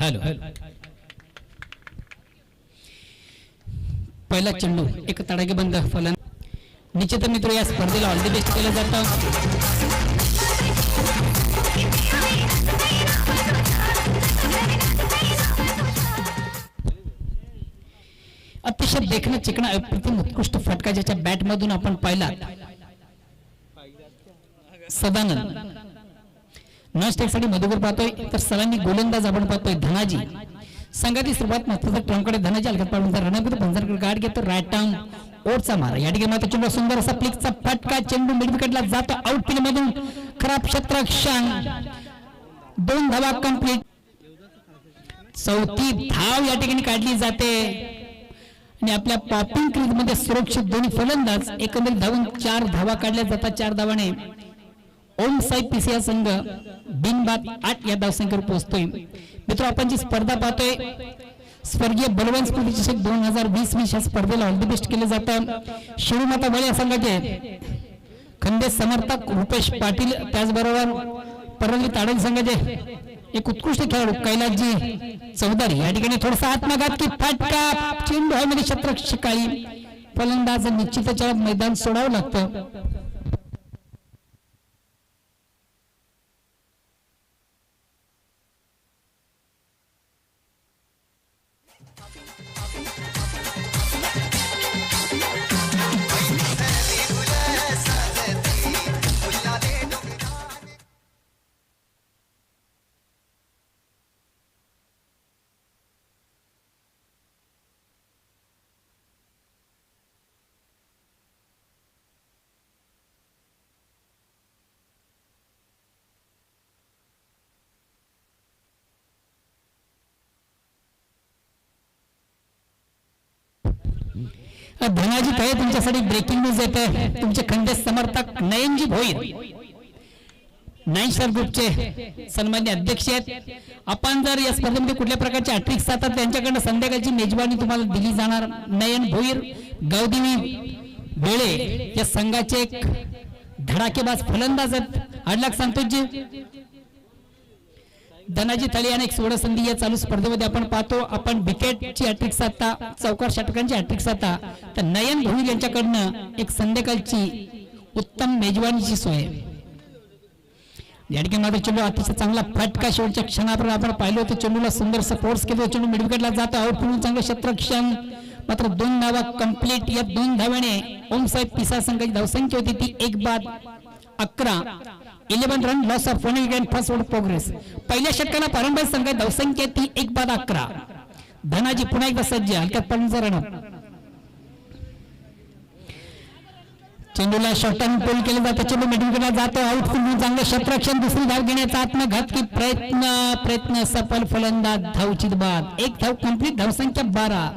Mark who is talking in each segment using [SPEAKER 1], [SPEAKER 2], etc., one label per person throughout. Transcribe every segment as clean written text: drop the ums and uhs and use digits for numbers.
[SPEAKER 1] Hello पहिला चेंडू एक तडाखेबंद फलंदाज निश्चित मित्र या स्पर्धेला ऑल द बेस्ट केलं जातं. अतिशय देखणं चिकणं अप्रतिम उत्कृष्ट फटका ज्याच्या बॅट मधून आपण पाहिला सदानंद नॉन साठी मधुकर पाहतोय तर सलांनी गोलंदाज आपण पाहतोय धनाजी संघाची सुरुवात महत्वाचा ट्रमकडे धनाजी हलक्यात पाडून रणबीर पंजरकडे गाठ घेतो राईट आर्म ओटचा मारा या ठिकाणी मात्र चेंडू सुंदर असा फ्लिकचा फटका चेंडू मिड विकेटला जातो आउटफील्ड मधून खराब क्षेत्ररक्षण 2 धावा कंप्लीट. चौथी धाव या ठिकाणी काढली जाते आणि आपल्या पॉपिंग क्रीज मध्ये सुरक्षित दोन्ही फलंदाज एकंदरीत धावून 4 धावा काढल्या जातात. 4 धावाने ओम साई पीसीआर संघ बिनबाद 8 या धावसंख्येवर पोहोचतोय. मित्र आपण जी स्पर्धा पाहतोय स्वर्गीय बलवान स्पर्धे चषक 2020 या स्पर्धेला ऑल द बेस्ट केलं जातं. शिवमाता बळे या संघाचे खंदे समर्थक रुपेश पाटील त्याचबरोबर परळी ताडल संघाचे एक उत्कृष्ट खेळाडू कैलासजी चौधरी या ठिकाणी थोडासा आत्मघातकी फटका चेंडू मध्ये क्षेत्ररक्षकाळी फलंदाज निश्चितच मैदान सोडावं लागतं. धनाजी काय तुमच्यासाठी ब्रेकिंग न्यूज येत आहे. तुमचे खंडे समर्थक नयनजी भोईर 9 स्टार ग्रुपचे सन्मान्य अध्यक्ष आहेत. आपण जर या स्पर्धेमध्ये कुठल्या प्रकारचे हॅट्रिक्स जातात त्यांच्याकडून संध्याकाळची मेजबानी तुम्हाला दिली जाणार. नयन भोईर गावदेवी बेळे या संघाचे एक धडाकेबाज फलंदाज आहेत. 8 लाख संतोषजी धनाजी थळे आणि एक सोळा संधी या चालू स्पर्धेमध्ये आपण पाहतो. आपण विकेटची हॅट्रिक्स आता चौकार षटकांची हॅट्रिक्स आता तर नयन भोईर यांच्याकडनं एक संध्याकाळची उत्तम मेजवानीची सोय या ठिकाणी मात्र चेंडू अतिशय चांगला फटका शेवटच्या क्षणापर्यंत आपण पाहिलं होतं. चेंडूला सुंदर फोर्स केलं चेंडू मिड विकेटला जातो आउटफील्ड चांगलं क्षेत्ररक्षण मात्र 2 धावा कंप्लीट. या 2 धाव्याने ओम साहेब पिसा संघाची धावसंख्या होती ती 1 बाद 11 11 run loss of 1 wicket first over progress. पहिल्या षटकाला पारंपरिक संघाची धावसंख्या ती 1 बाद 11. धनाजी पुन्हा एकदा सज्ज हलक्यात पडण्याचा रन चेंडूला शॉर्टन पुल केले जाते चेंडू मिड विकेटला जातो आउटफील्ड चांगलं क्षेत्ररक्षण दुसरी धाव घेण्याचा आत्मघातकी प्रयत्न सफल फलंदाज धावचित बाद 1 धाव कंप्लीट धावसंख्या 12.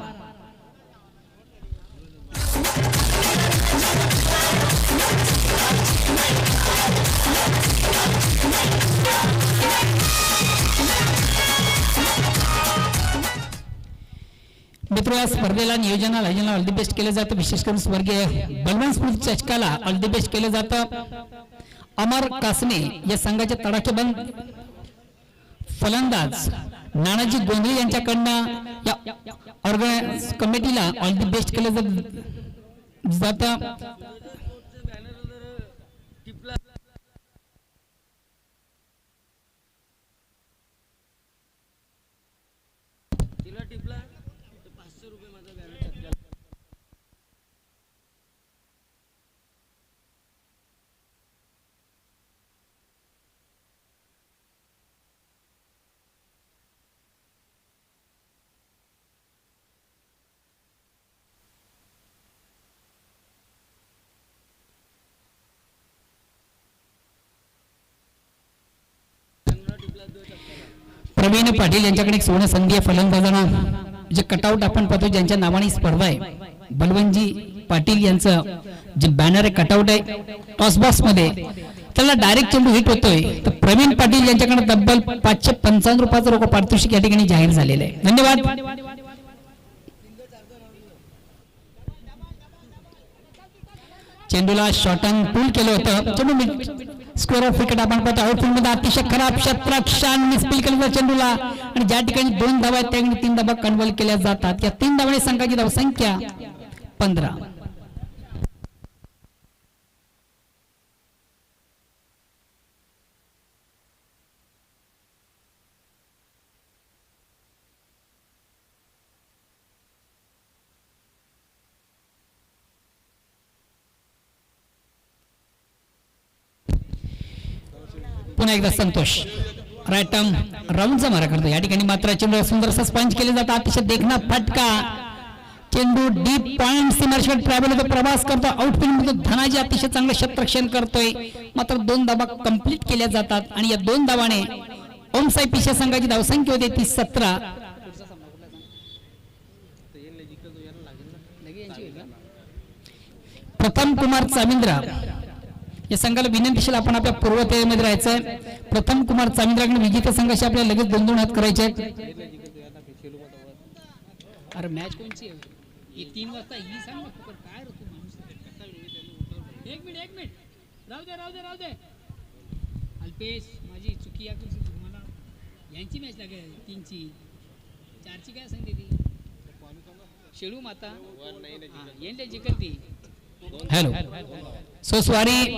[SPEAKER 1] मित्र या स्पर्धेला नियोजनाला ऑल द बेस्ट केलं जातं. विशेष करून स्वर्गीय बलवान स्मृती चषकाला ऑल द बेस्ट केलं जातं. अमर कासने या संघाचे तडाखेबंद फलंदाज नानाजी गोंधळे यांच्याकडनं या ऑर्गनाइज कमिटीला ऑल द बेस्ट केलं जातं. प्रवीण पाटील यांच्याकडे एक सोने संधी फलंदाजांना जे कटआउट आपण पाहतो ज्यांच्या नावाने स्पर्धा आहे बलवंतजी पाटील यांचं जे बॅनर आहे कटआउट आहे टॉस बॉक्स मध्ये त्याला डायरेक्ट चेंडू हिट होतोय. तर प्रवीण पाटील यांच्याकडे तब्बल 555 रुपयाचं रोख पारितोषिक या ठिकाणी जाहीर झालेलं आहे. धन्यवाद. चेंडूला शॉर्टन पुल केलं होतं चेंडू स्क्वेअर ऑफ विकेट आपण पाहतो. आउटफील्ड मध्ये अतिशय खराब क्षेत्ररक्षण मिसफील केलं चेंडूला आणि ज्या ठिकाणी 2 धावा आहेत त्या ठिकाणी 3 धावा कन्व्हर्ट केल्या जातात. या 3 धावांनी संघाची धावसंख्या 15. पुन्हा एकदा संतोष राईट आर्म राऊंडचा मारा करतो. या ठिकाणी मात्र चेंडू सुंदर असं स्पंच केले जातात. अतिशय देखना फटका चेंडू डीप पॉइंट सीमारेषेवर ट्रॅव्हल होतो, प्रवास करतो. आउटफील्ड मध्ये धनाजी अतिशय चांगलं क्षेत्ररक्षण करतोय. मात्र 2 धावा कंप्लीट केल्या जातात आणि या 2 धावाने ओमसाई पिशा संघाची धावसंख्या होते ती 17. प्रथम कुमार चामिंद्रा या संघाला विनंतीशील आपण आपल्या पूर्वतयारीमध्ये राहायचंय. प्रथम कुमार चामिंद्राकडे विजेत्या संघाशी आपल्याला लगेच 2-2 हात करायचे आहेत. अरे मॅच कोणची आहे? 3 वाजता ही सांग ना काय रे तू माणूस. एक मिनिट राहू दे अल्पेश, माझी चुकी आहे. तुम्हाला यांची मॅच लागेल 3ची 4ची काय सांगते ती शेळू माता येंडे जिंकल ती. Hello so sorry.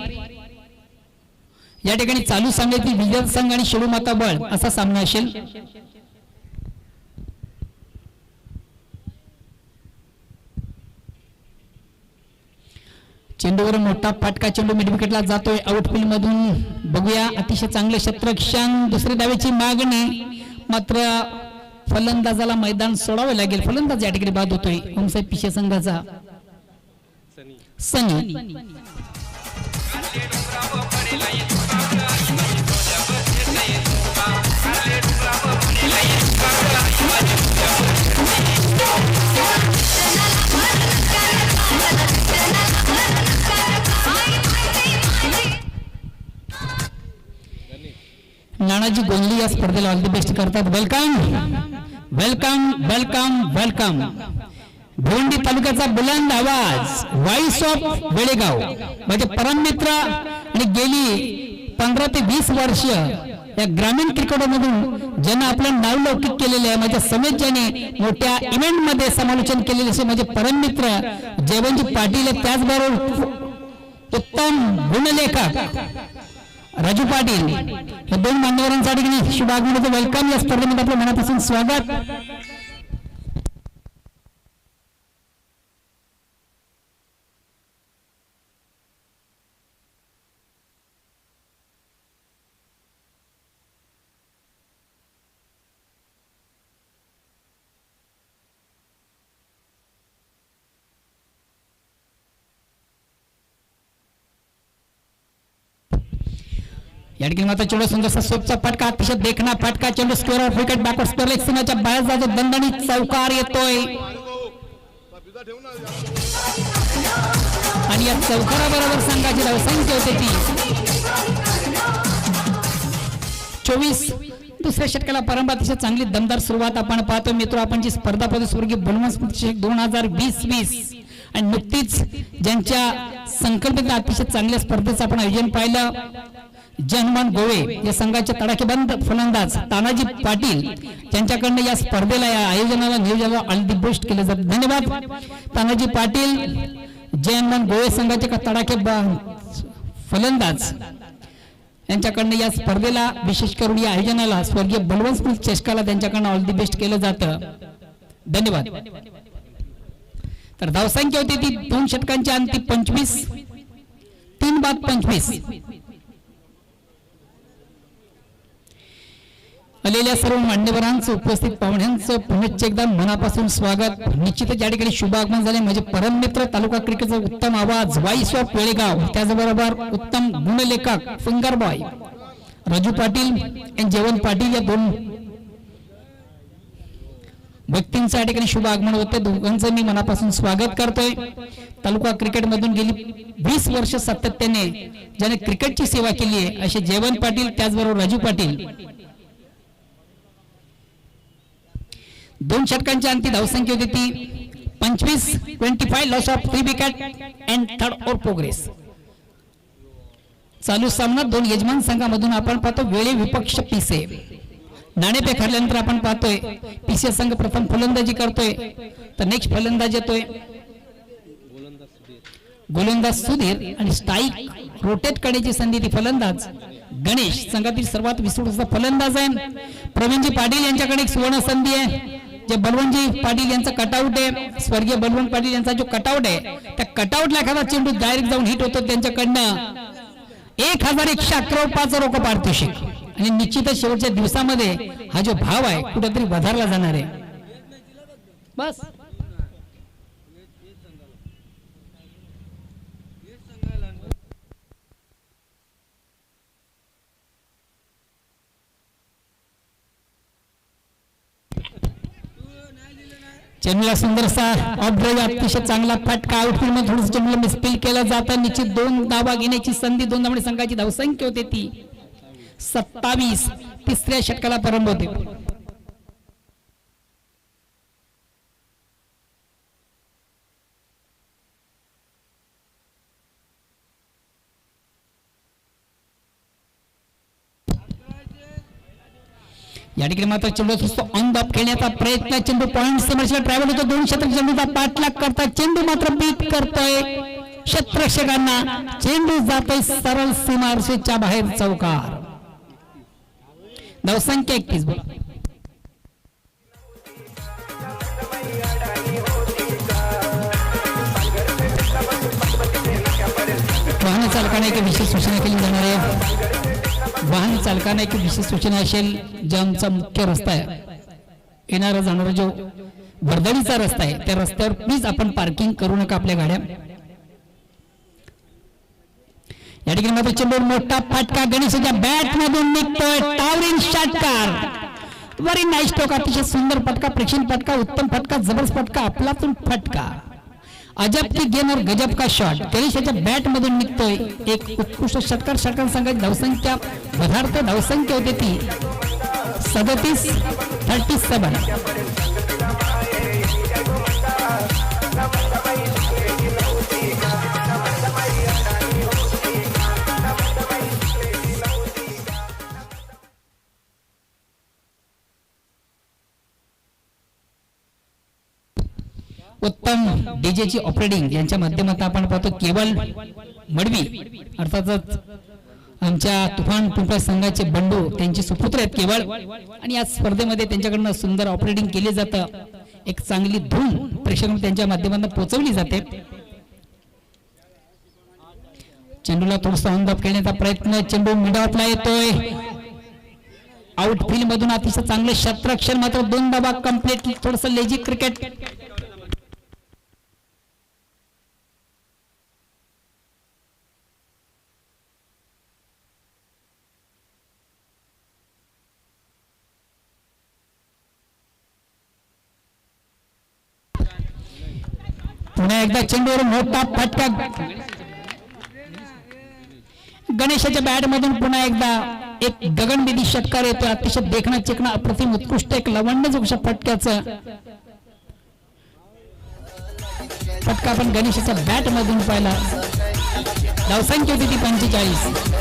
[SPEAKER 1] या ठिकाणी चालू सामन्यातील विजय संघ आणि शेळू माता बळ असा सामना असेल. चेंडूवर मोठा फटका चेंडू मिड विकेटला जातोय. आउटफील्ड मधून बघूया अतिशय चांगले क्षेत्ररक्षण. दुसरी धावेची मागणी मात्र फलंदाजाला मैदान सोडावे लागेल. फलंदाज या ठिकाणी बाद होतोय ओमसाई पिशे संघाचा सनी. नानाजी गोंधळी या स्पर्धेला ऑल द बेस्ट करतात. वेलकम. भिवंडी तालुक्याचा बुलंद आवाज व्हॉइस ऑफ वेळेगाव म्हणजे परममित्र आणि गेली 15 ते 20 वर्ष या ग्रामीण क्रिकेटमधून ज्यांना आपलं नाव लौकिक केलेले आहे, माझ्या समेत ज्याने मोठ्या इव्हेंट मध्ये समालोचन केलेले असे माझे परममित्र जयवंतजी पाटील, त्याचबरोबर उत्तम गुणलेखक राजू पाटील या 2 मान्यवरांसाठी शुभ आगमनाचं वेलकम. या स्पर्धेमध्ये आपलं मनापासून स्वागत. या ठिकाणी मात्र चेंडू सुंदरसा सोपचा फटका, अतिशय देखना फटका. चेंडू square off wicket backward square leg सीमाच्या बाहेर जातो. दणदणीत चौकार येतोय आणि या चौकाराबरोबर संघाची धावसंख्या होते ती 24. दुसऱ्या षटकाला परंपरा अतिशय चांगली दमदार सुरुवात आपण पाहतो. मित्र आपण जी स्पर्धा पाहतो स्वर्गीय बलवंत 2020 आणि नुकतीच ज्यांच्या संकल्पित अतिशय चांगल्या स्पर्धेचं आपण आयोजन पाहिलं. हनुमान गोवे या संघाचे तडाखेबंद फलंदाज तानाजी पाटील यांच्याकडनं या स्पर्धेला या आयोजनाला नियोजनाला ऑल द बेस्ट केले जाते. धन्यवाद तानाजी पाटील. हनुमान गोवे संघाचे तडाखेबंद फलंदाज यांच्याकडनं या स्पर्धेला विशेष करून या आयोजनाला स्वर्गीय बलवंत चषकाला त्यांच्याकडनं ऑल द बेस्ट केलं जातं. धन्यवाद. तर धावसंख्या होती ती 2 षटकांच्या अंती 25. 3 बाद 25. आलेल्या सर्व मान्यवरांचं उपस्थित पाहुण्यांचं पुनश्च एकदा मनापासून स्वागत. निश्चितच या ठिकाणी शुभ आगमन झाले म्हणजे परममित्र तालुका क्रिकेटचा उत्तम आवाज व्हॉइस ऑफ वेळेगाव, त्याचबरोबर उत्तम गुणलेखक फिंगर बॉय राजू पाटील आणि जयवंत पाटील या 2 व्यक्तींचं या ठिकाणी शुभ आगमन होते. दोघांचं मी मनापासून स्वागत करतोय. तालुका क्रिकेट मधून गेली 20 वर्ष सातत्याने ज्याने क्रिकेटची सेवा केली आहे असे जयवंत पाटील, त्याचबरोबर राजू पाटील. 2 षटकांच्या अंती धावसंख्या होती ती 25. Loss of 3 wicket and 3rd over progress. चालू सामना दोन यजमान संघामधून आपण पाहतो वेळे विपक्ष पिसे नाणेफेक हरल्यानंतर आपण पाहतोय पिसे संघ प्रथम फलंदाजी करतोय तर नेक्स्ट फलंदाज येतोय गोलंदाज सुधीर आणि स्ट्राईक रोटेट करण्याची संधी ती फलंदाज गणेश संघातील सर्वात विस्तृत फलंदाज आहे प्रवीणजी पाटील यांच्याकडे एक सुवर्ण संधी आहे जे बलवंतजी पाटील यांचा कटआउट आहे स्वर्गीय बलवंत पाटील यांचा जो कटआउट आहे त्या कटआउटला एखादा चेंडू डायरेक्ट जाऊन हिट होतो त्यांच्याकडनं 1111 रोख पारितोषिक आणि निश्चितच शेवटच्या दिवसामध्ये हा जो भाव आहे कुठेतरी वधारला जाणार आहे बस चेंडूला सुंदरसा ऑफ ड्राइव्ह अतिशय चांगला फटका आउटफील्ड मध्ये थोडंसं चेंडूला मिसफील केला जाता निश्चित 2 धावा घेण्याची संधी 2 धावांनी संघाची धावसंख्या होते ती 27 तिसऱ्या षटकाला प्रारंभ होते या ठिकाणी मात्र चेंडू असतो ऑन द खेळण्याचा प्रयत्न चेंडू पॉइंट समोरच्या ट्रॅव्हल होतो 2 क्षेत्र चेंडूचा पाठलाग करतात चेंडू मात्र बीट करतोय क्षेत्ररक्षकांना चेंडू जातोय सरळ सीमारेषेच्या बाहेर चौकार धावसंख्या 31 बोला वाहन चालकाने एक विशेष सूचना केली जाणार आहे वाहन चालकांना एक विशेष सूचना असेल जो आमचा मुख्य रस्ता आहे येणारा जाणारा जो वर्दळीचा रस्ता आहे त्या रस्त्यावर प्लीज आपण पार्किंग करू नका आपल्या गाड्या या ठिकाणी मात्र चेंडूवर मोठा फटका गणेशच्या बॅट मधून निघतोय टावरिंग षटकार व्हेरी नाईस टोक अतिशय सुंदर फटका प्रेक्षणीय फटका उत्तम फटका जबरदस्त फटका आपलातून फटका अजब की गेम और गजब का शॉट गणेशच्या बॅट मधून निघतोय एक उत्कृष्ट षटकार षटकार संघाची धावसंख्या वधारतो धावसंख्या होते ती 37-37 उत्तम डीजेची ऑपरेटिंग यांच्या माध्यमातून आपण पाहतो केवळ मडवी अर्थातच आमच्या तुफान पिंपळा संघाचे बंडू त्यांचे सुपुत्र आहेत केवळ आणि या स्पर्धेमध्ये त्यांच्याकडून सुंदर ऑपरेटिंग केले जातं एक चांगली धून प्रेक्षकांना त्यांच्या माध्यमातून पोहोचवली जाते चेंडूला थोडंसं ऑन द खेळण्याचा प्रयत्न चेंडू मिड ऑफला येतोय आउटफील्ड मधून अतिशय चांगले क्षेत्ररक्षण मात्र 2 धावा कंप्लीट थोडंसं लेजी क्रिकेट पुन्हा एकदा चेंडूवर मोठा फटका गणेशाच्या बॅट मधून पुन्हा एकदा एक गगनभेदी षटकार येतो अतिशय देखणं चिकणं अप्रतिम उत्कृष्ट एक लवंडच फटक्याचं फटका आपण गणेशाच्या बॅट मधून पाहिला धावसंख्या होती ती 45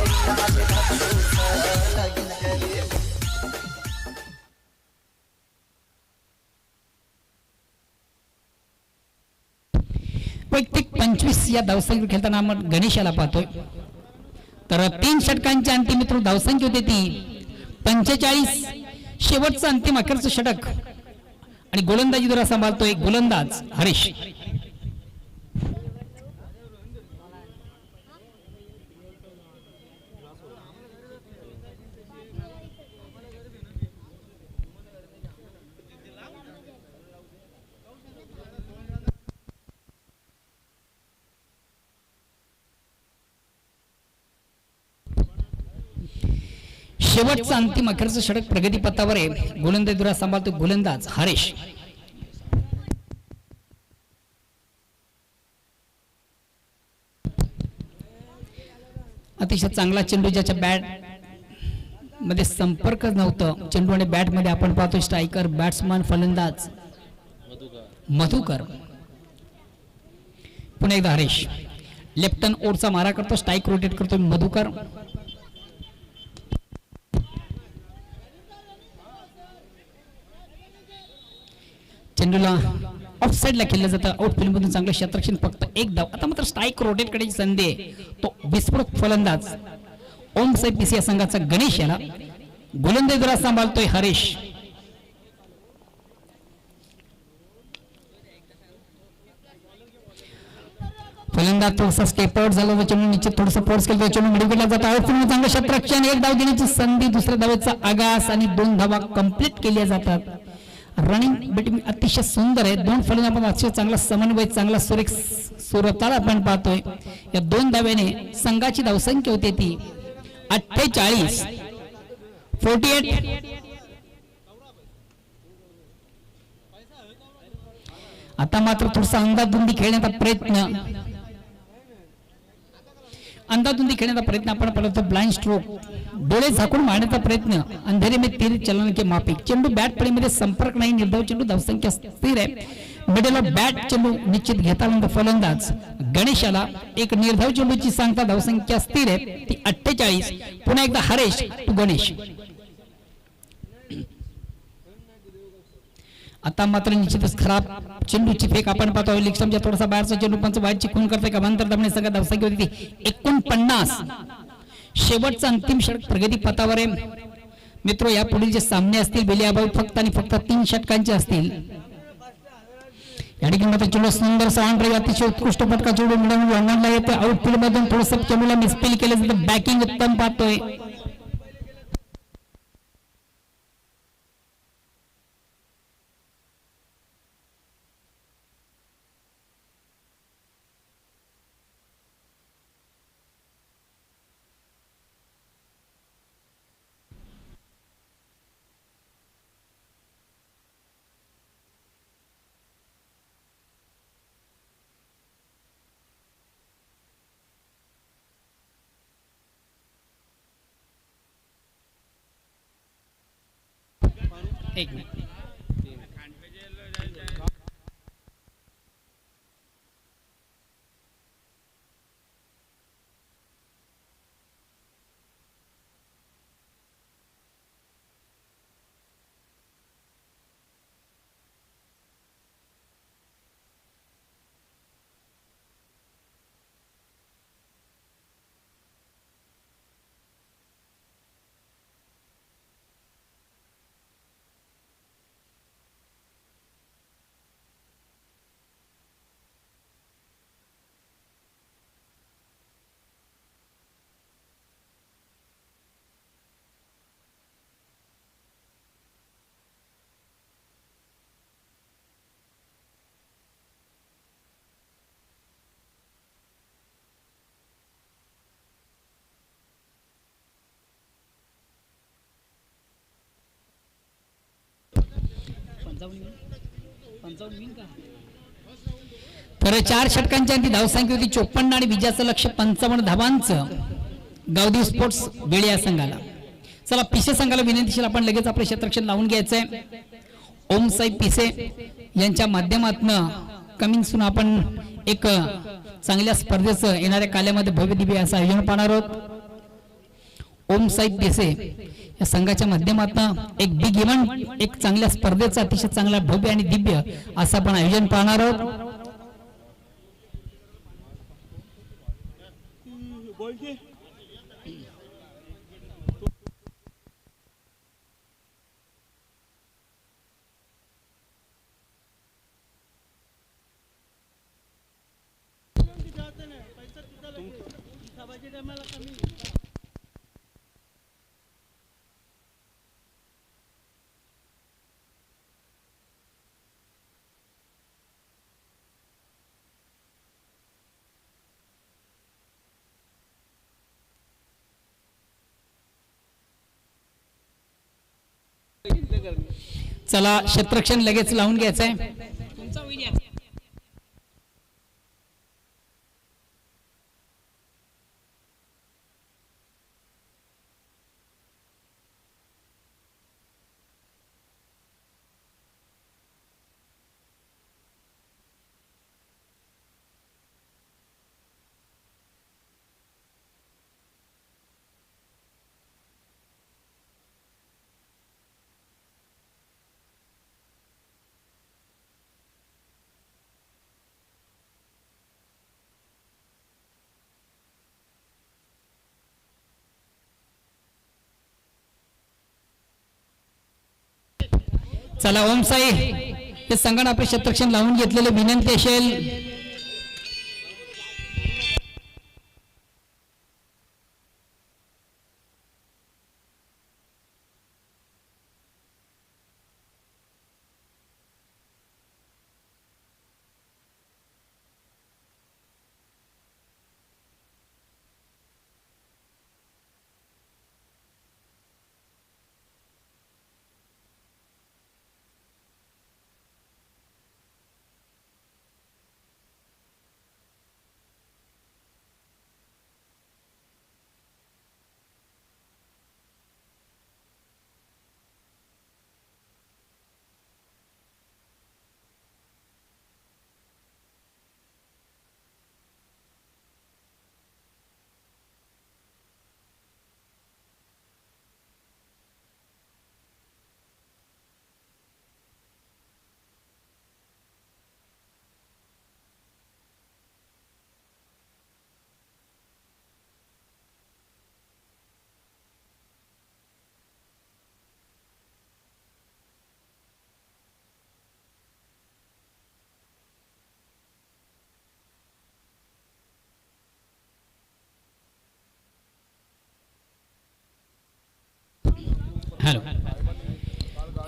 [SPEAKER 1] वैयक्तिक 25 या धावसंख्येवर खेळताना आपण गणेशाला पाहतोय तर 3 षटकांची अंतिम मित्र धावसंख्या होती ती 45 शेवटचं अंतिम अखेरचं षटक आणि गोलंदाजी द्वारा सांभाळतोय गोलंदाज हरीश शेवटचं अंतिम अखेरचं षटक प्रगती पथावर आहे गोलंदाजी द्वारा सांभाळतो गोलंदाज हरीश अतिशय चांगला चेंडू ज्याच्या बॅट मध्ये संपर्क नव्हतं चेंडू आणि बॅट मध्ये आपण पाहतो स्ट्रायकर बॅट्समन फलंदाज मधुकर पुन्हा एकदा हरीश लेफ्ट टर्न ओरचा मारा करतो, स्ट्राईक रोटेट करतो मधुकर. चेंडूला ऑफ साइडला खेळलं जातं. आउटफील्ड मधून चांगलं क्षेत्ररक्षण, फक्त एक धाव. आता मात्र स्ट्राईक रोटेट करायची संधी आहे. तो विस्फोटक फलंदाज ओम साई पीसी या संघाचा गणेश याला गोलंदाजीला सांभाळतोय हरीश. फलंदाज थोडासा स्टेप आउट झाला, चेंडू निश्चित थोडंसं फोर्स केलं, चेंडू मिडविकेटला जातो. आउटफील्ड चांगलं क्षेत्ररक्षण, एक धाव घेण्याची संधी, दुसऱ्या धावेचा आगास आणि 2 धावा कंप्लीट केल्या जातात. रनिंग बॅटिंग अतिशय सुंदर आहे. 2 फलंदाज आपण अतिशय चांगला समन्वय, चांगला सुरेख सुरताला आपण पाहतोय. या 2 धाव्याने संघाची धावसंख्या होती ती 48. आता मात्र थोडासा अंदाधुंदी खेळण्याचा प्रयत्न आपण पाहतो. ब्लाइंड स्ट्रोक, डोळे झाकून मारण्याचा प्रयत्न, अंधेरे में तीर चलन के माफिक. चेंडू बॅट पडीमध्ये संपर्क नाही, निर्धाव चेंडू, धावसंख्या स्थिर आहे. मिडल बॅट चेंडू निश्चित घेताना फलंदाज गणेशाला एक निर्धाव चेंडूची सांगता, धावसंख्या स्थिर आहे ती 48. पुन्हा एकदा हरेश टू गणेश. आता मात्र निश्चितच खराब चेंडूची फेक आपण पाहतो. लिक्समच्या थोडासा बाहेरचा चेंडू पंच वाईटची खून करते का अंतर दाबणे सगळ्या धावसंख्या होती 49. शेवटचा अंतिम षटक प्रगती पथावर आहे मित्रो. या पुढील जे सामने असतील बेलियाबाई फक्त आणि फक्त 3 षटकांचे असतील. या ठिकाणी मात्र चेंडू सुंदर सॉन्ड्री, अतिशय उत्कृष्ट फटका चेंडू मिळवून येते. आउटफील्ड मधून थोडंसं चेंडूला मिसफील केलं जातं. बॅकिंग उत्तम पाहतोय. एक मिनिट. तर 4 षटकांच्या अंती धावसंख्या होती 54 आणि विजयाचं लक्ष 55 धावांचं गावदेव स्पोर्ट्स बेळे या संघाला. चला पिसे संघाला विनंतीशील आपण लगेच आपलं क्षेत्ररक्षण लावून घ्यायचंय. ओम साई पिसे यांच्या माध्यमातून कमिंग सून आपण एक चांगल्या स्पर्धेचं येणाऱ्या काल्यामध्ये भव्य दिव्य असं आयोजन पाहणार आहोत. ओम साई पिसे या संघाच्या माध्यमातून एक बिग इव्हेंट, एक चांगल्या स्पर्धेचं अतिशय चांगला भव्य आणि दिव्य असं आपण आयोजन पाहणार आहोत. चला क्षेत्ररक्षण लगेच लावून घ्यायचंय. चला ओम साई हे संघाने आपले क्षेत्ररक्षण लावून घेतलेले विनंती असेल. हॅलो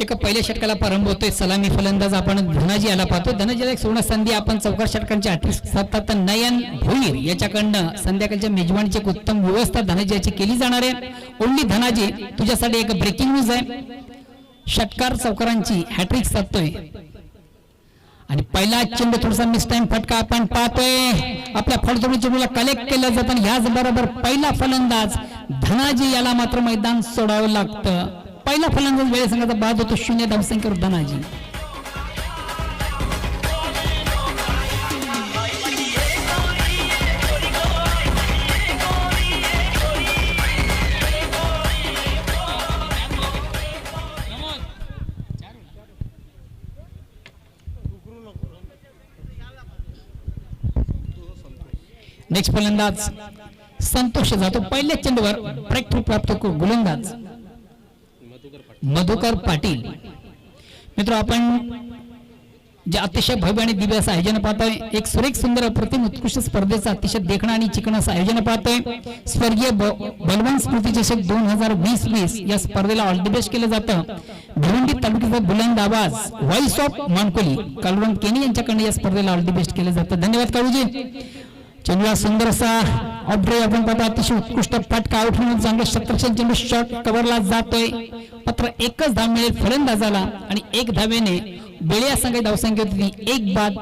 [SPEAKER 1] एका पहिल्या षटकाला प्रारंभ होतोय. सलामी फलंदाज आपण धनाजी याला पाहतो. धनाजीला एक सुवर्ण संधी आपण चौकार षटकांची 38 नयन भोईर याच्याकडनं संध्याकाळच्या मेजवानीची एक उत्तम व्यवस्था धनाजी याची केली जाणार आहे. ओनली धनाजी तुझ्यासाठी एक ब्रेकिंग न्यूज आहे. षटकार चौकारांची हॅट्रिक साधतोय आणि पहिला चेंडू थोडासा मिस टाइम फटका आपण पाहतोय. आपल्या फलतोडी चेंडूला कलेक्ट केलं जातं आणि ह्याच बरोबर पहिला फलंदाज धनाजी याला मात्र मैदान सोडावं लागतं. पहिला फलंदाज वेळे संघाचा बाद होतो 0 धावसंख्येवर धनाजी. नेक्स्ट फलंदाज संतोष जातो. पहिल्या चेंडूवर ब्रेक थ्रू प्राप्त गोलंदाज मधुकर पाटील. मित्र आपण जे अतिशय भव्य आणि दिव्य असं आयोजन पाहतोय. एक सुरेख सुंदर अप्रतिम उत्कृष्ट स्पर्धेचं अतिशय देखणं आणि चिकणं असं आयोजन पाहतोय. स्वर्गीय बलवान स्मृती चषक 2020 या स्पर्धेला ऑल द बेस्ट केलं जातं. भिवंडी तालुक्याचा बुलंद आवाज व्हॉइस ऑफ मानकोली कालवण केनी यांच्याकडनं या स्पर्धेला ऑल द बेस्ट केलं जातं. धन्यवाद काळूजी. चेंडूला सुंदर असा ऑब्रे आपण पाहतो. अतिशय उत्कृष्ट फटका आउट होऊन चांगले क्षेत्ररक्षण चेंडू शॉट कव्हरला जातोय. मात्र एकच धाव मिळेल फलंदाजाला आणि एक धावेने बेळ्या संघाची धावसंख्या होती 1 बाद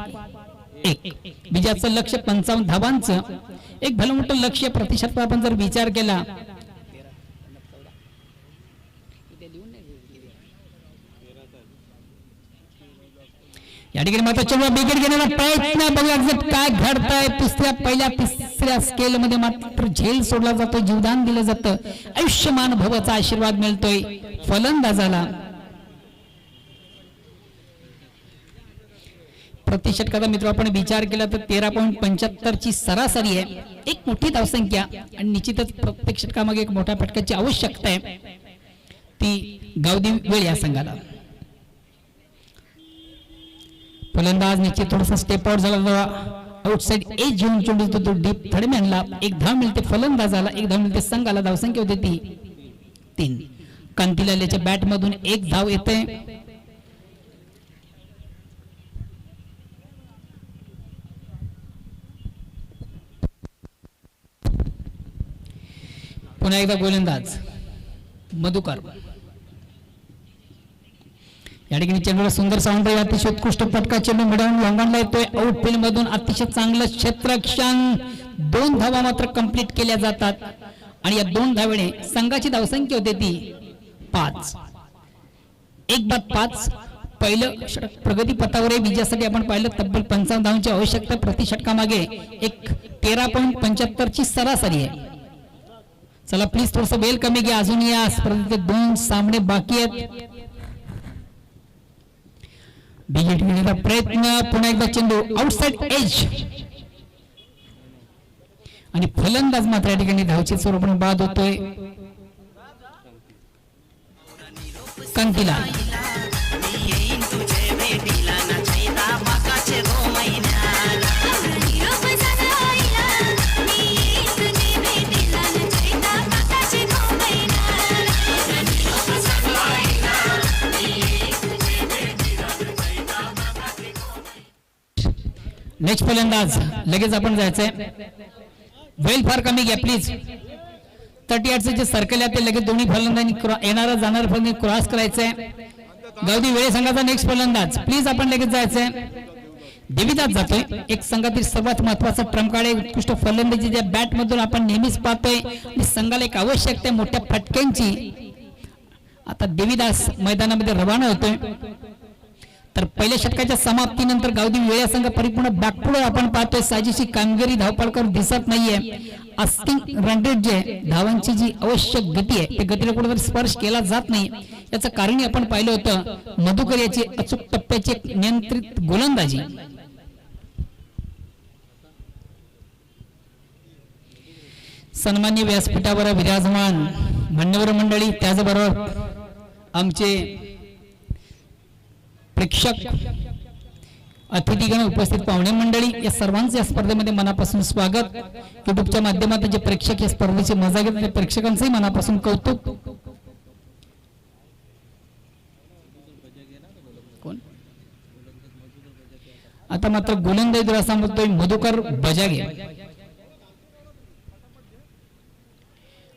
[SPEAKER 1] 1. विजयाचं लक्ष्य 55 धावांचं एक भलं मोठं लक्ष्य. प्रतिशत आपण जर विचार केला या ठिकाणी मात्र चेंडू विकेट घेण्याचा प्रयत्न बघूया काय घडतंय. तिसऱ्या स्केल मध्ये मात्र झेल सोडला जातो. जीवदान दिलं जातं. आयुष्यमान भवाचा आशीर्वाद मिळतोय फलंदाजाला. प्रतिषटकाचा मित्र आपण विचार केला तर 13.75 ची सरासरी आहे. एक मोठी धावसंख्या आणि निश्चितच प्रत्येक षटकामागे एक मोठ्या फटक्याची आवश्यकता आहे. ती गावदी वेळ या संघाला. फलंदाज निश्चित थोडासा स्टेप आउट झाला. आउटसाइड एज घेऊन चेंडू तो डीप थडम्यानला. एक धाव मिळते फलंदाजाला. एक धाव मिळते संघाला. धावसंख्या होते ती 3. कांतीलाल्याच्या बॅट मधून एक धाव येते. पुन्हा एकदा गोलंदाज मधुकर. या ठिकाणी चेंडूला सुंदर साऊंड आहे. अतिशय उत्कृष्ट फटका चेंडू मिळवून लॉंगॉनला येतोय. आउटफील्ड मधून अतिशय चांगलं क्षेत्ररक्षण. 2 धावा मात्र कंप्लीट केल्या जातात आणि या 2 धावेने संघाची धावसंख्या होते ती 5. 1 बाद 5. पहिलं षटक प्रगती पथावर आहे. विजयासाठी आपण पाहिलं तब्बल 55 धावांची आवश्यकता. प्रति षटकामागे एक 13.75 ची सरासरी आहे. चला प्लीज थोडस वेल कमी घ्या. अजून या स्पर्धेचे 2 सामने बाकी आहेत. विकेट घेण्याचा प्रयत्न. पुन्हा एकदा चेंडू आउटसाइड एज आणि फलंदाज मात्र या ठिकाणी धावचे स्वरूपाने बाद होतोय. कांतीलाल नेक्स्ट फलंदाज लगेच आपण जायचंय. वेल फार कमी घ्या प्लीज. 38 जे सर्कल आहे ते लगेच दोन्ही फलंदाजांनी येणारा जाणारा फलंदाज क्रॉस करायचंय. गावदी वेळे संघाचा नेक्स्ट फलंदाज प्लीज आपण लगेच जायचंय. देवीदास जातोय. एक संघातील सर्वात महत्वाचा ट्रम्प कार्ड आहे. उत्कृष्ट फलंदाजी ज्या बॅट मधून आपण नेहमीच पाहतोय आणि संघाला एक आवश्यकता आहे मोठ्या फटक्यांची. आता देवीदास मैदानामध्ये रवाना होतोय. तर पहिल्या षटकाच्या समाप्तीनंतर गावदी वेळा संघ परिपूर्ण बॅकफुट आपण पाहतोय. साजेशी कामगिरी धावपळकर दिसत नाहीये. आस्किंग रन रेट जे धावांची जी आवश्यक गती आहे त्या गतीला कुठेतरी स्पर्श केला जात नाही. याचं कारण आपण पाहिलं होतं मधुकर याची अचूक टप्प्याची नियंत्रित गोलंदाजी. सन्मान्य व्यासपीठावर विराजमान मान्यवर मंडळी, त्याचबरोबर आमचे प्रेक्षक अतिथीगण, उपस्थित पाहुणे मंडळी, या सर्वांचे या स्पर्धेमध्ये मनापासून स्वागत. युट्यूबच्या माध्यमातून जे प्रेक्षक या स्पर्धेची मजा घेतात त्या प्रेक्षकांचंही मनापासून कौतुक. कोण आता मात्र गोलंदाजी दुरासा म्हणतोय मधुकर बजागे.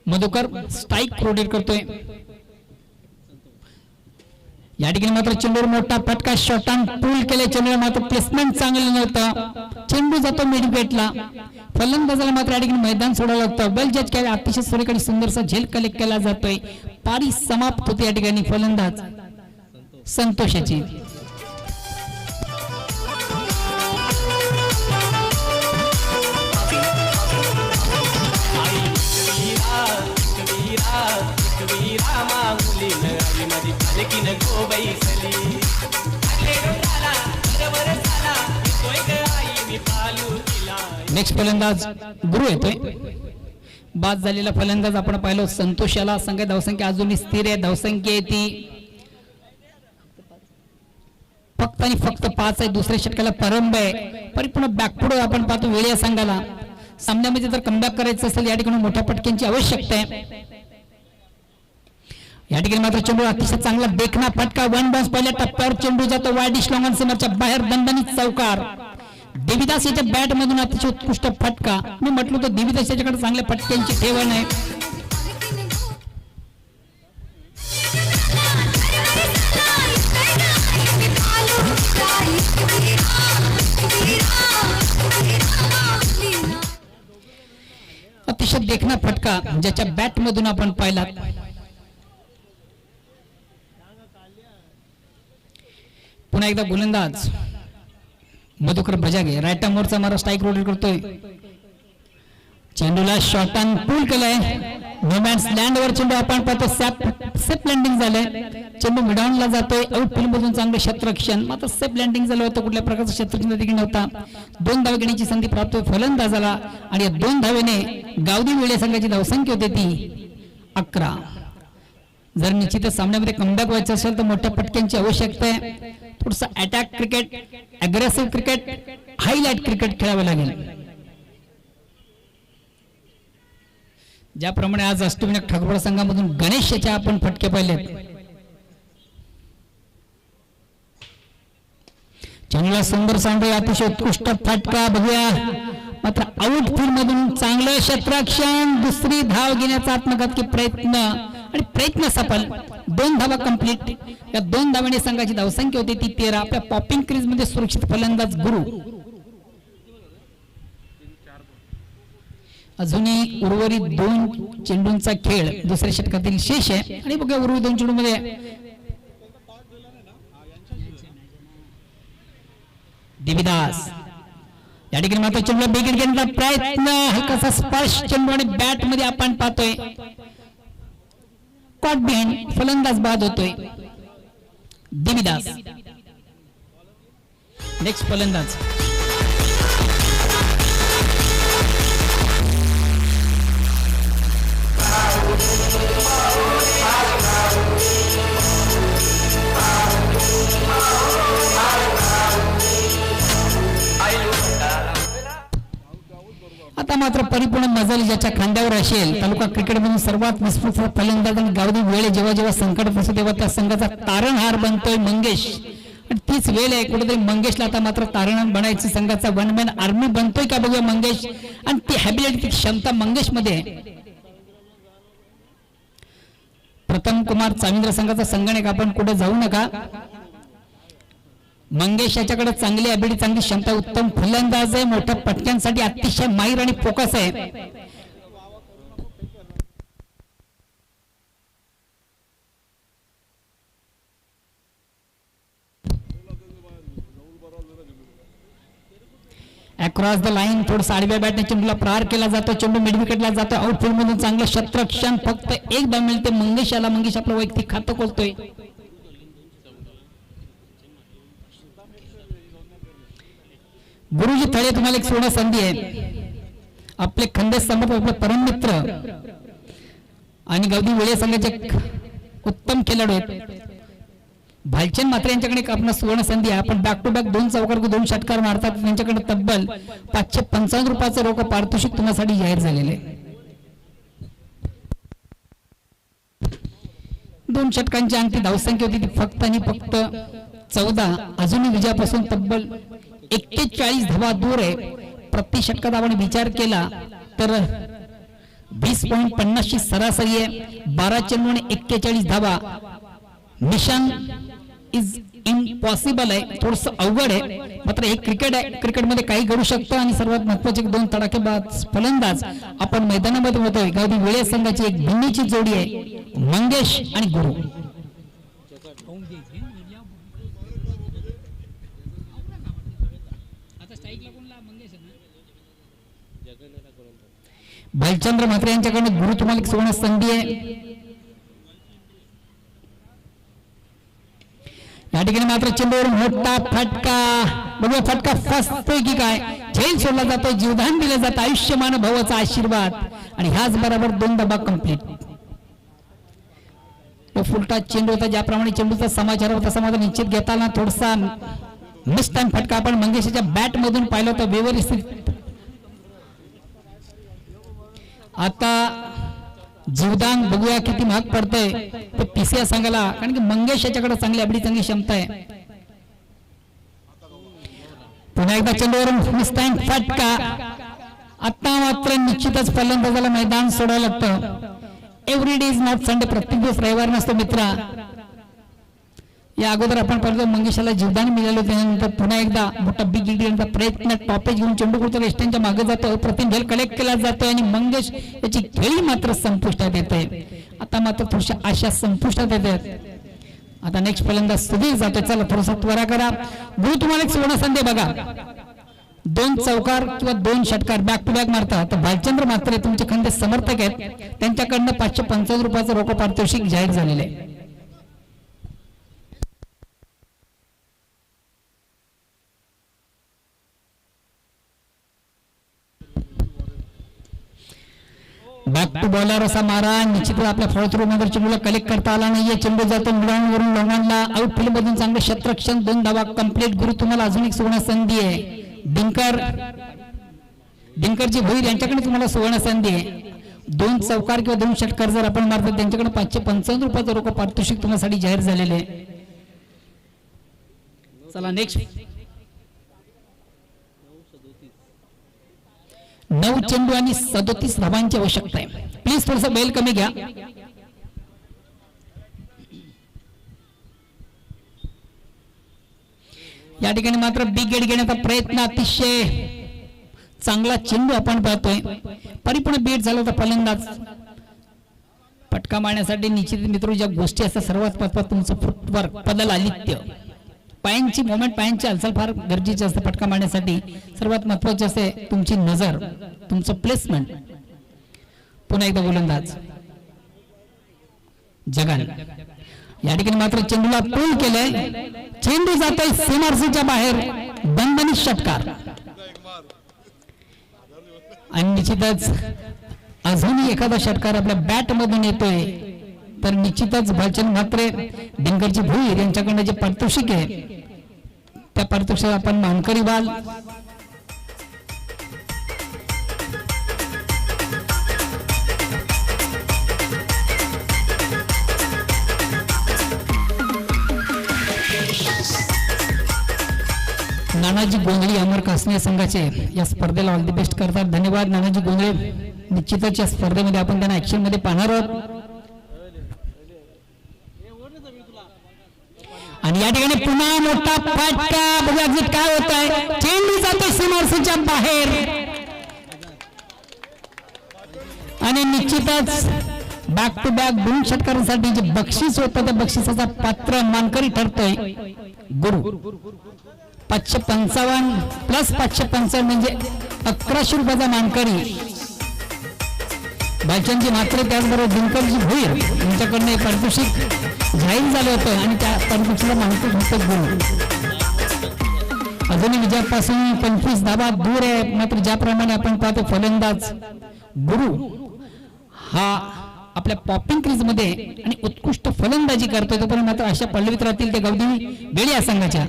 [SPEAKER 1] मधुकर स्ट्राइक रोटेट करतोय. या ठिकाणी मात्र चेंडूवर मोठा फटका शॉट अँड पूल केले. चेंडूला मात्र प्लेसमेंट चांगलं नव्हतं. चेंडू जातो मिड विकेटला. फलंदाजाला मात्र या ठिकाणी मैदान सोडावं लागतं. वेल जज केला. अतिशय सुरेख सुंदरसा झेल कलेक्ट केला जातोय. पारी समाप्त होते या ठिकाणी फलंदाज संतोषाची. नेक्स्ट फलंदाज गुरु येतोय. बाद झालेला फलंदाज आपण पाहिलो संतोषाला. संघ धावसंख्या अजूनही स्थिर आहे. धावसंख्या आहे ती फक्त आणि फक्त 5 आहे. दुसऱ्या षटकाला प्रारंभ आहे. परिपूर्ण बॅकफुट आपण पाहतो वेळ या संघाला. सामन्यामध्ये जर कमबॅक करायचं असेल या ठिकाणी मोठ्या पटक्यांची आवश्यकता आहे. या ठिकाणी मात्र चेंडू अतिशय चांगला देखना फटका. वन बाउन्स पहिल्या टप्प्यावर चेंडू जातो वाईड डिस्लॉंगन सीमाच्या बाहेर. दणदणीत चौकार. देवीदास याच्या बॅट मधून अतिशय उत्कृष्ट फटका. मी म्हटलं तर देवीदास याच्याकडे चांगल्या फटक्यांची ठेवण आहे. अतिशय देखना फटका ज्याच्या बॅट मधून आपण पाहिला. पुन्हा एकदा गोलंदाज मधुकर बजागे राईट मोरचा मारा स्ट्राइक रोटेट करतोय. चेंडूला शॉट अँड पूल केलाय. नो मॅन्स लँड वर चेंडू आपण पाहतो. सेफ लँडिंग झालंय. चेंडू मिडॉनला जातोय. आउटफील्ड मधून चांगलं क्षेत्ररक्षण. मात्र सेफ लँडिंग झालं होतं. कुठल्या प्रकारचं क्षेत्ररक्षण देखील नव्हता. 2 धावा घेण्याची संधी प्राप्त होईल फलंदाजाला आणि या 2 धावेने गावदी वेळे संघाची धावसंख्या होती ती 11. जर निश्चितच सामन्यामध्ये कमबॅक व्हायचं असेल तर मोठ्या पटक्यांची आवश्यकता आहे. थोडंसं attack cricket, aggressive cricket, highlight cricket खेळावं लागेल. ज्याप्रमाणे आज अष्टविनायक ठाकूरवाडा संघामधून गणेश याच्या आपण फटके पाहिलेत. चेंडूला सुंदर सांडोय. अतिशय उत्कृष्ट फटका बघूया. मात्र आउटफील्ड मधून चांगलं क्षेत्ररक्षण. दुसरी धाव घेण्याचा आत्मघातकी प्रयत्न आणि प्रयत्न सफल. 2 धावा कंप्लीट. या 2 धावांनी संघाची धावसंख्या होती ती 13. आपल्या पॉपिंग क्रीज मध्ये सुरक्षित फलंदाज गुरु. अजूनही उर्वरित 2 चेंडूंचा खेळ दुसऱ्या षटकातील शेष आहे. आणि बघा उर्वरित 2 चेंडूमध्ये देवीदास या ठिकाणी मात्र चेंडूला बिगिट घेण्याचा प्रयत्न. हलकासा स्पर्श चेंडू आणि बॅट मध्ये आपण पाहतोय. Caught behind. फलंदाज बाद होतोय देवीदास. नेक्स्ट फलंदाज आता मात्र परिपूर्ण मजल ज्याच्या खांद्यावर असेल. तालुका क्रिकेटमधून सर्वात विस्फोट फलंदाज आणि गावदी वेळे जेव्हा जेव्हा संकट फसतो तेव्हा त्या संघाचा तारणहार बनतोय मंगेश. आणि तीच वेळ आहे कुठेतरी मंगेशला आता मात्र तारणहाण बनायची संघाचा वन मॅन आर्मी बनतोय का बघूया मंगेश. आणि ती हॅबिलिटी ती क्षमता मंगेश मध्ये आहे. प्रथम कुमार चाविंद्र संघाचा संगणक आपण कुठे जाऊ नका. मंगेश याच्याकडे चांगली ॲबिलिटी चांगली क्षमता उत्तम फलंदाज आहे. मोठ्या पटक्यांसाठी अतिशय माहीर आणि फोकस आहे. अक्रॉस द लाईन थोडं आडव्या बॅटने चेंडूला प्रहार केला जातो. चेंडू मिड विकेटला जातो. आउटफील्ड मधून चांगलं क्षेत्ररक्षण फक्त एक धाव मिळते मंगेश याला. मंगेश आपलं वैयक्तिक खातं खोलतोय. गुरुजी थळे तुम्हाला एक सोडा संधी आहे. आपले खंडेश समर्थ आपले परम मित्र आणि गौदी वेळे संघाचे उत्तम खेळाडू आहेत. भालचंद मात्र यांच्याकडे एक आपण सुवर्ण संधी आहे. आपण बॅक टू बॅक 2 चौकार 2 षटकार मारतात. त्यांच्याकडे तब्बल 555 रुपयाचं रोख पारितोषिक तुम्हासाठी जाहीर झालेले आहे. 2 षटकांची अंकी धावसंख्या होती ती फक्त आणि फक्त 14. अजूनही विजयापासून तब्बल 41 धावा दूर आहे. प्रति षटकात आपण विचार केला तर 20.50 ची सरासरी आहे. 12 चेंडू आणि 41 धावा. मिशन इज इम्पॉसिबल आहे. थोडस अवघड आहे मात्र हे क्रिकेट आहे. क्रिकेटमध्ये काही घडू शकतं आणि सर्वात महत्वाचे 2 तडाखेबाज फलंदाज आपण मैदानामध्ये होतोय. गावदी वेळे संघाची एक भिन्नीची जोडी आहे मंगेश आणि गुरु. भालचंद्र म्हात्रे यांच्याकडे गुरु तुम्हाला एक सुवर्ण संधी आहे. या ठिकाणी मात्र चेंडूवर मोठा फटका बघूया. फटका फसतोय की काय. झेल सोडला जातो. जीवदान दिलं जातं. आयुष्यमान भावाचा आशीर्वाद आणि ह्याच बरोबर 2 डबा कंप्लीट. तो फुलटा चेंडू होता. ज्याप्रमाणे चेंडूचा समाचार होता तसा मात्र निश्चित घेताना थोडासा मिस टाइम फटका आपण मंगेशच्या बॅट मधून पाहिलं होतं. व्यवस्थित आता जीवदान बघूया किती महाग पडतंय ते पीसीआर संघाला. कारण की मंगेश याच्याकडे चांगली आपली चांगली क्षमता आहे. पुन्हा एकदा चेंडूवरून मिस टाइम फटका. आता मात्र निश्चितच फलंदाजाला मैदान सोडावं लागतं. Every day is not Sunday. प्रत्येक दिवस रविवार नसतो मित्रा. या अगोदर आपण पाहिलं मंगेशाला जीवदान मिळालं. त्यानंतर पुन्हा एकदा मोठा बिग हिटचा प्रयत्न टॉपेज घेऊन चेंडू कुठे रेस्टांच्या मागे जातो. प्रतिम झेल कलेक्ट केला जातो आणि मंगेश याची खेळी मात्र संपुष्टात येते. आता मात्र थोड्याशा आशा संपुष्टात येतात. आता नेक्स्ट फलंदाज सुधीर जातो. चला थोडासा त्वरा करा. गुरु तुम्हाला एक सुवर्ण संधी बघा. 2 चौकार किंवा 2 षटकार बॅक टू बॅक मारता. तर भालचंद्र मात्र तुमचे खंदे समर्थक आहेत. त्यांच्याकडनं 555 रुपयाचं रोख पारितोषिक जाहीर झालेलं आहे. बॅक टू बॉलर असा मारा. निश्चितच आपल्या फॉलो थ्रू मध्ये चेंडूला कलेक्ट करता आला नाहीये. चेंडू जातो मिडॉन वरून लॉंगॉनला. आउटफील्ड मधून चांगलं क्षेत्ररक्षण. 2 धावा कंप्लीट. गुरु तुम्हाला अजून एक सुवर्ण संधी आहे. दिनकरजी भोईर यांच्याकडे तुम्हाला सुवर्ण संधी आहे. 2 चौकार किंवा 2 षटकार जर आपण मारतो त्यांच्याकडे 555 रुपयाचं रोख पारितोषिक तुम्हासाठी जाहीर झालेले आहे. चला नेक्स्ट. 9 चेंडू आणि 37 धावांची आवश्यकता आहे. प्लीज थोडस बेल कमी घ्या. या ठिकाणी मात्र बिग गेट घेण्याचा प्रयत्न. अतिशय चांगला चेंडू आपण पाहतोय. परिपूर्ण बीट झाला होता. फलंदाज फटका मारण्यासाठी निश्चित मित्र ज्या गोष्टी असतात सर्वात महत्त्वाचं तुमचं फुटवर्क पदल आलित्य. पायांची मोमेंट पायांची हालचाल फार गरजेची असते फटका मारण्यासाठी. सर्वात महत्त्वाचे असते तुमची नजर तुमचं प्लेसमेंट. पुन्हा एकदा गोलंदाज जगान या ठिकाणी मात्र चेंडूला पूल केलंय. चेंडू जातोय सीमारेषेच्या बाहेर. दणदणीत षटकार. आणि निश्चितच अजूनही एखादा षटकार आपल्या बॅट मधून येतोय तर निश्चितच भालचंद म्हात्रे दिनकरजी भोईर यांच्याकडनं जे पारितोषिक आहे त्या पारितोषिकाला आपण मानकरी व्हाल. नानाजी गोंधळी अमर कासने संघाचे या स्पर्धेला ऑल द बेस्ट करतात. धन्यवाद नानाजी गोंधळे. निश्चितच या स्पर्धेमध्ये आपण त्यांना ऍक्शन मध्ये पाहणार आहोत. आणि या ठिकाणी पुन्हा मोठा फटका. बघूया एक्झिट काय होत आहे. चेंडू जातो सीमारेषेच्या बाहेर आणि निश्चितच बॅक टू बॅक 2 षटकारांसाठी जे बक्षीस होतं त्या बक्षिसाचा पात्र मानकरी ठरतोय गुरु. 555 प्लस 555 म्हणजे 1100 रुपयाचा मानकरी भाईचंदजी मात्र त्याचबरोबर दिनकरजी भोईर यांच्याकडनं पारितोषिक जाहीर झालं होतं आणि त्या पारितोषिकाला मानकरी होतं गुरु. अजूनही विजयापासून 25 धावा दूर आहे. मात्र ज्याप्रमाणे आपण पाहतो फलंदाज गुरु हा आपल्या पॉपिंग क्रीज मध्ये आणि उत्कृष्ट फलंदाजी करतोय. तोपर्यंत मात्र अशा पल्लवीत राहतील ते गौतमी बेळी या संघाच्या.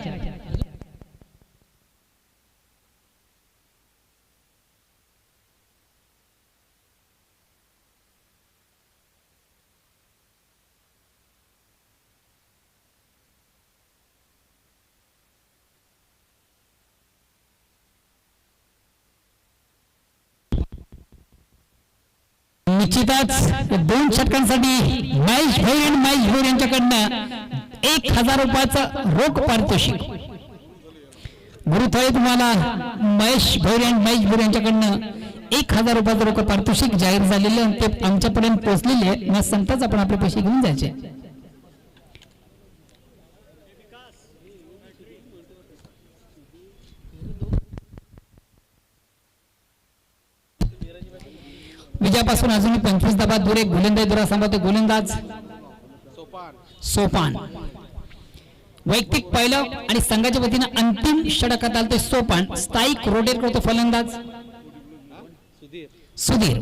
[SPEAKER 1] निश्चितच 2 षटकांसाठी महेश भोईर आणि महेश भोईर यांच्याकडनं 1000 रुपयाचं रोख पारितोषिक. गुरुथळे तुम्हाला महेश भोईर आणि महेश भोईर यांच्याकडनं 1000 रुपयाचं रोख पारितोषिक जाहीर झालेले आणि ते आमच्यापर्यंत पोहोचलेले आहे. न संपताच आपण आपले पैसे घेऊन जायचे. विजयापासून अजूनही 25 धावा दूर एक गोलंदाज दुरा सांभाळतो गोलंदाज सोपान. वैयक्तिक पहिलं आणि संघाच्या वतीनं अंतिम षटकात आलते सोपान. स्थायिक रोटेट करतो फलंदाज सुधीर.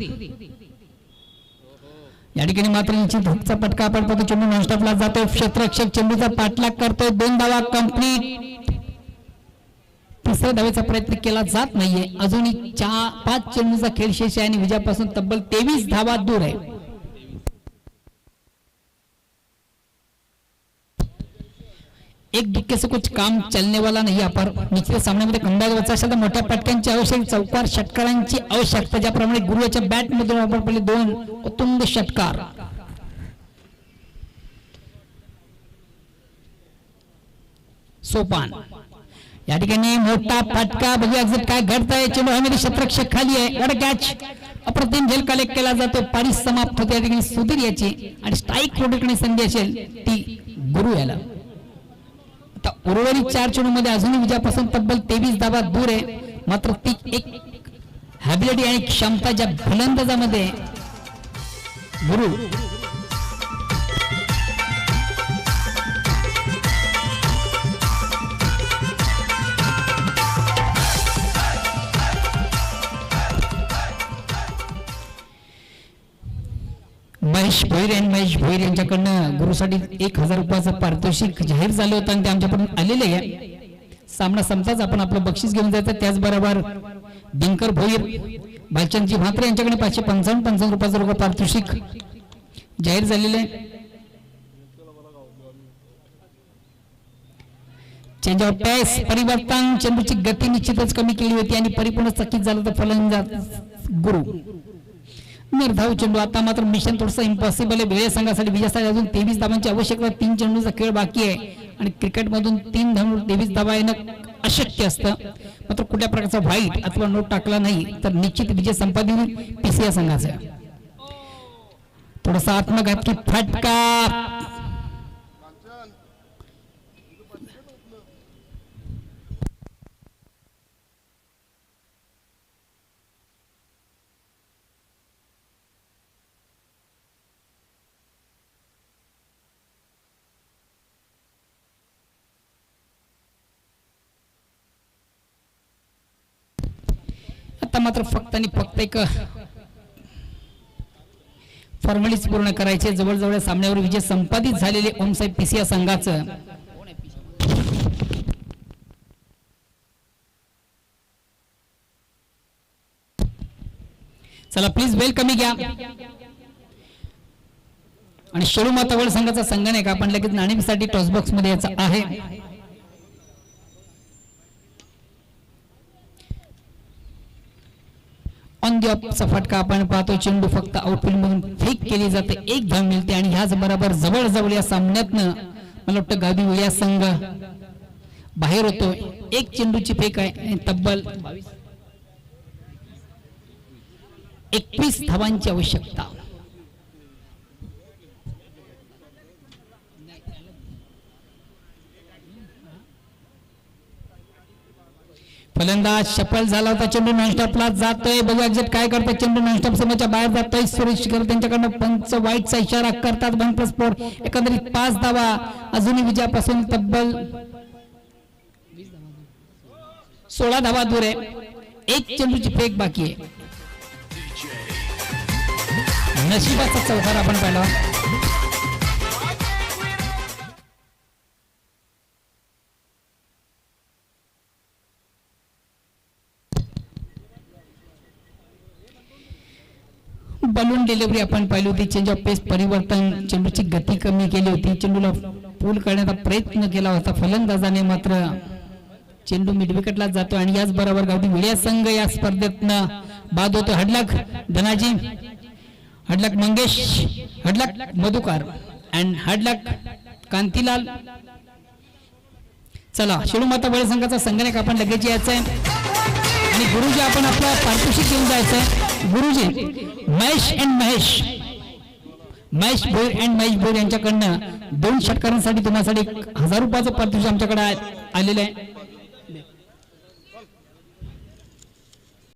[SPEAKER 1] या ठिकाणी मात्र निश्चित हुकचा पटका आपण पाहतो. चेंडू नॉनस्टॉपला जातो. क्षेत्ररक्षक चेंडूचा पाठलाग करतोय. 2 धावा कंप्लीट. तिसऱ्या धावेचा प्रयत्न केला जात नाहीये. अजूनही 5 चेंडूचा खेळ शेष आहे आणि विजयापासून तब्बल 23 धावा दूर आहे. एक धक्के से कुछ काम चलने वाला नहीं. आपण निश्चित सामन्यामध्ये कंबाईन वचा असेल तर मोठ्या पटक्यांची आवश्यक चौकार षटकारांची आवश्यकता. ज्याप्रमाणे गुरुच्या बॅट मधून आपण पहिले 2 उत्तुंग षटकार. सोपान या ठिकाणी मोठा फटका. बघूया एक्झिट काय घडतंय. चेंडू हवेमध्ये क्षेत्ररक्षक खाली आहे. वड कॅच अप्रतिम झेल कलेक्ट केला जातो. पारी समाप्त होते. या ठिकाणी सुधीर याची आणि स्ट्राईक रोटेकडे संधी असेल ती गुरु याला. आता उर्वरित 4 चेंडूमध्ये अजूनही विजयापासून तब्बल 23 धावा दूर आहे. मात्र ती एक हॅबिलिटी आणि क्षमता ज्या फलंदाजामध्ये गुरु महेश भोईर आणि महेश भोईर यांच्याकडनं गुरुसाठी 1000 रुपयाचं पारितोषिक जाहीर झालं होतं आणि ते आमच्यापर्यंत आलेले आहे. सामना संपताच आपण आपलं बक्षीस घेऊन जायचं. त्याचबरोबर दिनकर भोईर भालचंदजी म्हात्रे यांच्याकडे 555 रुपयाचं रोख पारितोषिक जाहीर झालेलं आहे. चेंज ऑफ पेस परिवर्तन. चेंडूची गती निश्चितच कमी केली होती आणि परिपूर्ण चकित झालं तर फलंदाज गुरु. निर्धाव चेंडू. आता मात्र मिशन थोडंसं इम्पॉसिबल आहे. वेळे संघासाठी विजयासाठी अजून 23 धावांची आवश्यकता. 3 चेंडूचा खेळ बाकी आहे आणि क्रिकेटमधून 3 धावा 23 धावा येणं अशक्य असतं. मात्र कुठल्या प्रकारचा व्हाईट अथवा नोट टाकला नाही तर निश्चित विजय संपादन पीसीए संघाचा. थोडासा आत्मघातकी फटका. आता मात्र फक्त आणि फक्त एक फॉर्मॅलिटीज पूर्ण करायचे. जवळजवळ सामन्यावर विजय संपादित झालेले ओमसाहेब पीसीए संघाचं चला प्लीज वेल कमी घ्या. आणि शेळू मातावळ संघाचा संघाने का आपण लगेच नाणेफेकीसाठी टॉस बॉक्स मध्ये याचा आहे. चेंज ऑफचा फटका आपण पाहतो. चेंडू फक्त आउटफील्ड मधून फेक केली जाते, एक धाव मिळते आणि ह्याच बरोबर जवळ या सामन्यातनं मला वाटतं गावी विळ्या संघ बाहेर होतो. एक चेंडूची फेक आहे आणि तब्बल 21 धावांची आवश्यकता. फलंदाज सफल झाला होता. चेंडू नॉनस्टॉपला जातोय. बघू एक्झॅक्ट काय करतात. चेंडू नॉनस्टॉप समोरच्या बाहेर जातोय. सुरेश शिखर त्यांच्याकडनं पंच वाईटचा इशारा करतात. 1+4 एकंदरीत 5 धावा अजूनही विजयापासून तब्बल 16 धावा दूर आहे. एक चेंडूची फेक बाकी आहे. नशिबाचा चौकार आपण पाहिला. बलून डिलिव्हरी आपण पाहिली होती. चेंज ऑफ पेस परिवर्तन, चेंडूची गती कमी केली होती. चेंडूला पूल करण्याचा प्रयत्न केला होता फलंदाजाने, मात्र चेंडू मिडविकेटला जातो आणि याच बरोबर गावठी विळ्या संघ या स्पर्धेतनं बाद होतो. हडलक धनाजी, हडलक मंगेश, हडलक मधुकार अँड हडलक कांतीलाल. चला शिळूमाता बळ संघाचा संगणक आपण लगेच यायचा आहे आणि गुरुजी आपण आपला पारितोषिक घेऊन जायचंय. गुरुजी महेश भोईर अँड महेश भोईर यांच्याकडनं 2 षटकारांसाठी तुम्हाला 1000 रुपयाचं पारितोषिक आमच्याकडे आलेलं आहे.